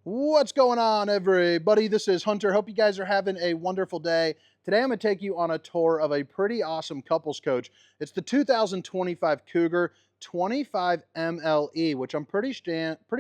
What's going on, everybody? This is Hunter. Hope you guys are having a wonderful day. Today I'm going to take you on a tour of a pretty awesome couples coach. It's the 2025 Cougar 25MLE, which I'm pretty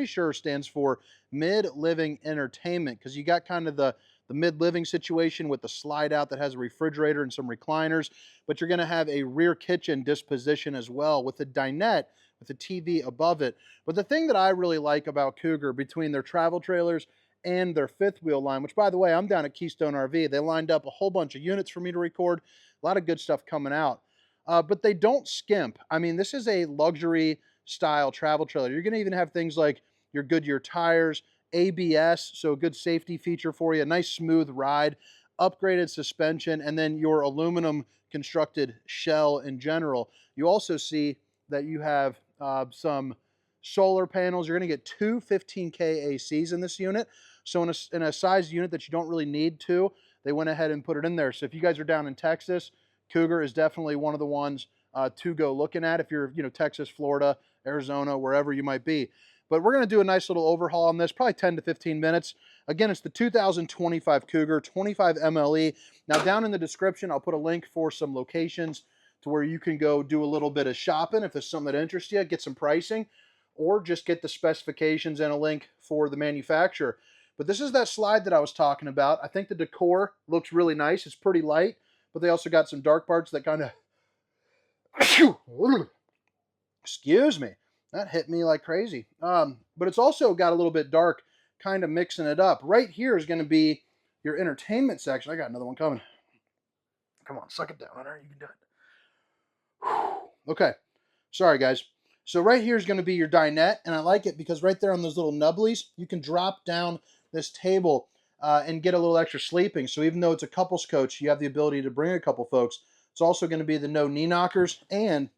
sure stands for mid-living entertainment, because you got kind of the mid-living situation with the slide out that has a refrigerator and some recliners, but you're going to have a rear kitchen disposition as well with a dinette with a TV above it. But the thing that I really like about Cougar, between their travel trailers and their fifth wheel line, which, by the way, I'm down at Keystone RV. They lined up a whole bunch of units for me to record. A lot of good stuff coming out. But they don't skimp. I mean, this is a luxury style travel trailer. You're going to even have things like your Goodyear tires, ABS, so a good safety feature for you, a nice smooth ride, upgraded suspension, and then your aluminum constructed shell in general. You also see that you have some solar panels. You're going to get two 15K ACs in this unit. So in a size unit that you don't really need to, they went ahead and put it in there. So if you guys are down in Texas, Cougar is definitely one of the ones to go looking at if you're, Texas, Florida, Arizona, wherever you might be. But we're going to do a nice little overhaul on this, probably 10 to 15 minutes. Again, it's the 2025 Cougar 25MLE. Now, down in the description, I'll put a link for some locations to where you can go do a little bit of shopping if there's something that interests you, get some pricing, or just get the specifications and a link for the manufacturer. But this is that slide that I was talking about. I think the decor looks really nice. It's pretty light, but they also got some dark parts that kind of, excuse me, that hit me like crazy. But it's also got a little bit dark, kind of mixing it up. Right here is going to be your entertainment section. I got another one coming. Come on, suck it down, Hunter. You can do it. Okay, sorry guys. So right here is going to be your dinette, and I like it because right there on those little nubblies, you can drop down this table and get a little extra sleeping. So even though it's a couples coach, you have the ability to bring a couple folks. It's also going to be the no knee knockers, and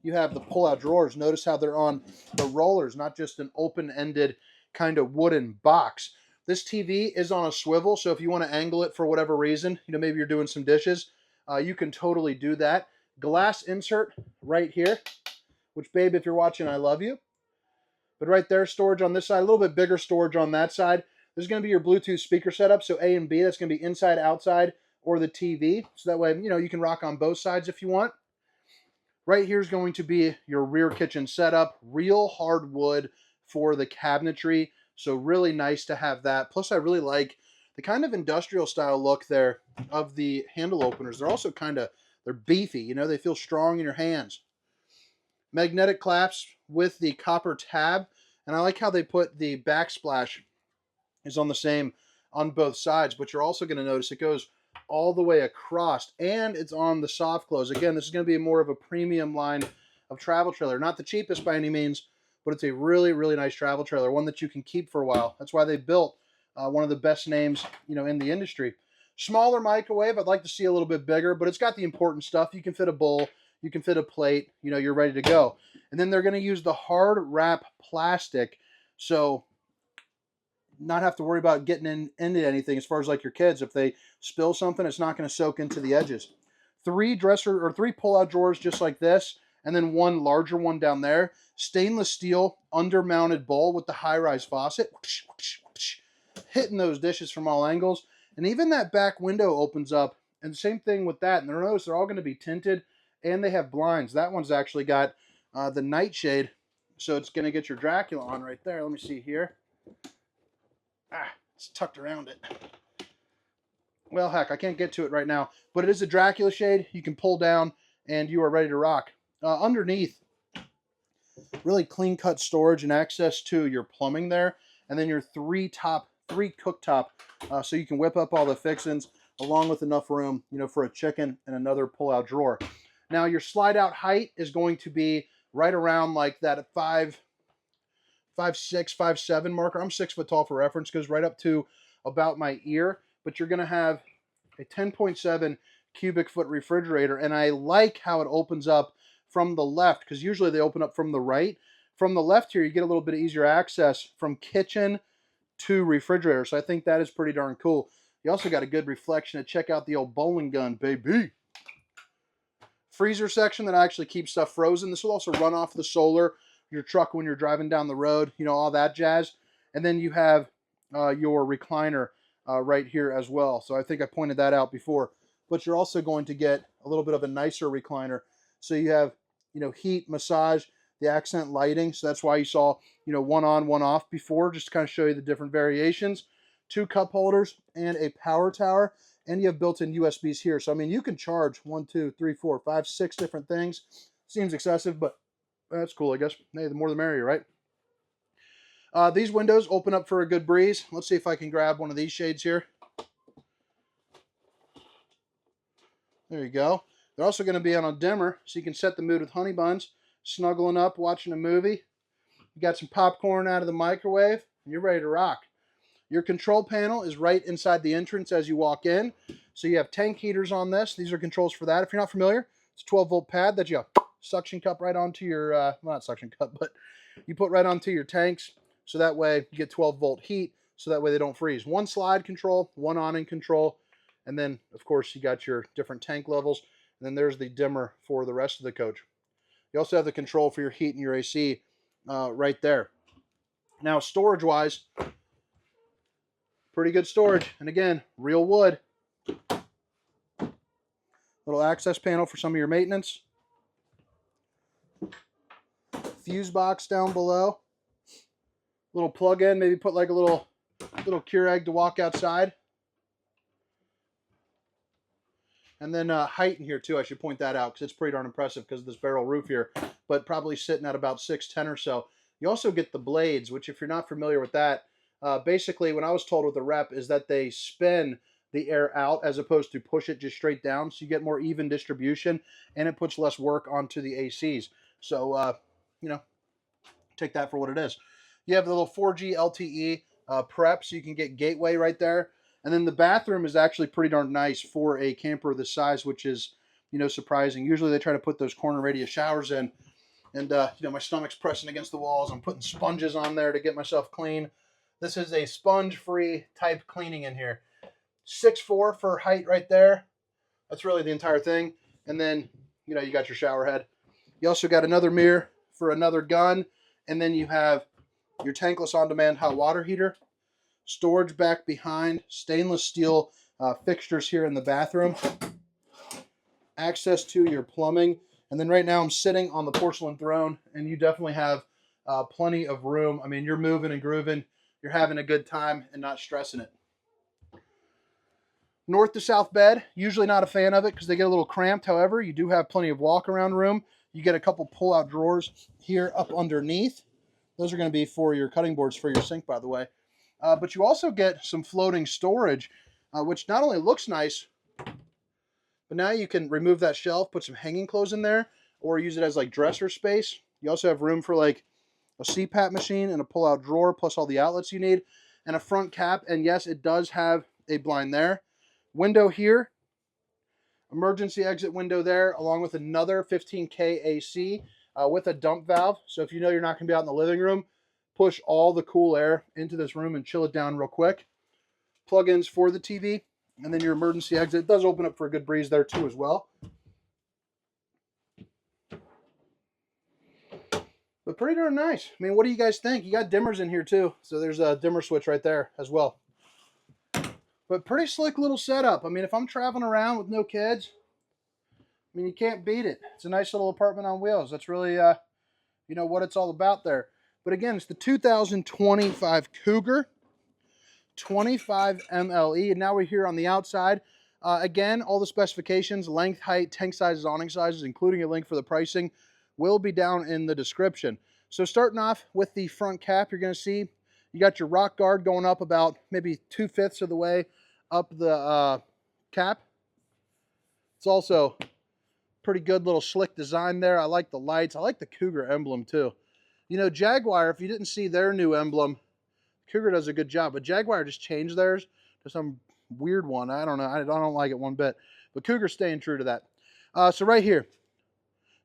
you have the pull-out drawers. Notice how they're on the rollers, not just an open-ended kind of wooden box. This TV is on a swivel, so if you want to angle it for whatever reason, maybe you're doing some dishes, you can totally do that. Glass insert right here, which, babe, if you're watching, I love you. But right there, storage on this side, a little bit bigger storage on that side. There's going to be your Bluetooth speaker setup, so A and B, that's going to be inside, outside, or the TV. So that way, you can rock on both sides if you want. Right here is going to be your rear kitchen setup, real hardwood for the cabinetry. So really nice to have that. Plus, I really like the kind of industrial style look there of the handle openers. They're also they're beefy, they feel strong in your hands. Magnetic clasps with the copper tab, and I like how they put the backsplash is on the same on both sides, but you're also going to notice it goes all the way across, and it's on the soft close. Again, this is going to be more of a premium line of travel trailer. Not the cheapest by any means, but it's a really, really nice travel trailer, one that you can keep for a while. That's why they built one of the best names, in the industry. Smaller microwave. I'd like to see a little bit bigger, but it's got the important stuff. You can fit a bowl, you can fit a plate, you're ready to go. And then they're going to use the hard wrap plastic, so not have to worry about getting into anything as far as like your kids. If they spill something, it's not going to soak into the edges. Three pull-out drawers just like this, and then one larger one down there. Stainless steel under-mounted bowl with the high-rise faucet. Hitting those dishes from all angles. And even that back window opens up, and same thing with that. And notice they're all going to be tinted, and they have blinds. That one's actually got the nightshade, so it's going to get your Dracula on right there. Let me see here. It's tucked around it. Well, heck, I can't get to it right now, but it is a Dracula shade. You can pull down, and you are ready to rock. Underneath, really clean-cut storage and access to your plumbing there, and then your three cooktop, so you can whip up all the fixings, along with enough room, for a chicken and another pull-out drawer. Now, your slide-out height is going to be right around like that at 5'6", 5'7" marker. I'm 6 foot tall for reference, goes right up to about my ear, but you're going to have a 10.7 cubic foot refrigerator, and I like how it opens up from the left, because usually they open up from the right. From the left here, you get a little bit easier access from kitchen to refrigerator, so I think that is pretty darn cool. You also got a good reflection to check out the old bowling gun, baby. Freezer section that actually keeps stuff frozen. This will also run off the solar, your truck when you're driving down the road, all that jazz. And then you have your recliner right here as well. So I think I pointed that out before. But you're also going to get a little bit of a nicer recliner. So you have, heat, massage, the accent lighting. So that's why you saw, one on, one off before, just to kind of show you the different variations. 2 cup holders and a power tower. And you have built-in USBs here. So, I mean, you can charge 1, 2, 3, 4, 5, 6 different things. Seems excessive, but that's cool, I guess. Hey, the more the merrier, right? These windows open up for a good breeze. Let's see if I can grab one of these shades here. There you go. They're also going to be on a dimmer, so you can set the mood with honey buns, snuggling up, watching a movie. You got some popcorn out of the microwave, and you're ready to rock. Your control panel is right inside the entrance as you walk in. So you have tank heaters on this. These are controls for that. If you're not familiar, it's a 12-volt pad that you suction cup right onto your, well, not suction cup, but you put right onto your tanks. So that way you get 12-volt heat, so that way they don't freeze. One slide control, one awning control, and then, of course, you got your different tank levels. And then there's the dimmer for the rest of the coach. You also have the control for your heat and your AC right there. Now, storage-wise, pretty good storage. And again, real wood. Little access panel for some of your maintenance. Fuse box down below. Little plug-in, maybe put like a little Keurig to walk outside. And then height in here too, I should point that out because it's pretty darn impressive because of this barrel roof here, but probably sitting at about 6'10" or so. You also get the blades, which if you're not familiar with that, basically what I was told with the rep is that they spin the air out as opposed to push it just straight down, so you get more even distribution and it puts less work onto the ACs. So, take that for what it is. You have the little 4G LTE prep, so you can get gateway right there. And then the bathroom is actually pretty darn nice for a camper this size, which is, surprising. Usually they try to put those corner radius showers in. And, my stomach's pressing against the walls. I'm putting sponges on there to get myself clean. This is a sponge-free type cleaning in here. 6'4" for height right there. That's really the entire thing. And then, you got your shower head. You also got another mirror for another gun. And then you have your tankless on-demand hot water heater. Storage back behind, stainless steel fixtures here in the bathroom, access to your plumbing, and then right now I'm sitting on the porcelain throne, and you definitely have plenty of room. I mean, you're moving and grooving, you're having a good time and not stressing it. North to south bed, usually not a fan of it because they get a little cramped. However, you do have plenty of walk-around room. You get a couple pull-out drawers here up underneath. Those are going to be for your cutting boards for your sink, by the way. But you also get some floating storage, which not only looks nice, but now you can remove that shelf, put some hanging clothes in there, or use it as like dresser space. You also have room for like a CPAP machine and a pull-out drawer, plus all the outlets you need, and a front cap. And yes, it does have a blind there. Window here, emergency exit window there, along with another 15K AC with a dump valve. So if you're not going to be out in the living room, push all the cool air into this room and chill it down real quick. Plug-ins for the TV, and then your emergency exit. It does open up for a good breeze there too as well. But pretty darn nice. I mean, what do you guys think? You got dimmers in here too. So there's a dimmer switch right there as well. But pretty slick little setup. I mean, if I'm traveling around with no kids, I mean, you can't beat it. It's a nice little apartment on wheels. That's really, what it's all about there. But again, it's the 2025 Cougar 25MLE. And now we're here on the outside. Again, all the specifications, length, height, tank sizes, awning sizes, including a link for the pricing, will be down in the description. So starting off with the front cap, you're going to see you got your rock guard going up about maybe 2/5 of the way up the cap. It's also pretty good little slick design there. I like the lights. I like the Cougar emblem too. Jaguar, if you didn't see their new emblem, Cougar does a good job, but Jaguar just changed theirs to some weird one. I don't know. I don't like it one bit, but Cougar's staying true to that. So right here,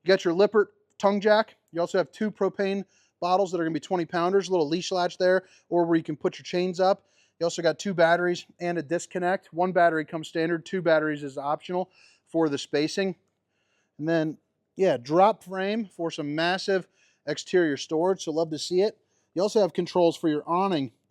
you got your Lippert tongue jack. You also have 2 propane bottles that are going to be 20-pounders, a little leash latch there, or where you can put your chains up. You also got 2 batteries and a disconnect. 1 battery comes standard, 2 batteries is optional for the spacing. And then, yeah, drop frame for some massive exterior storage, so love to see it. You also have controls for your awning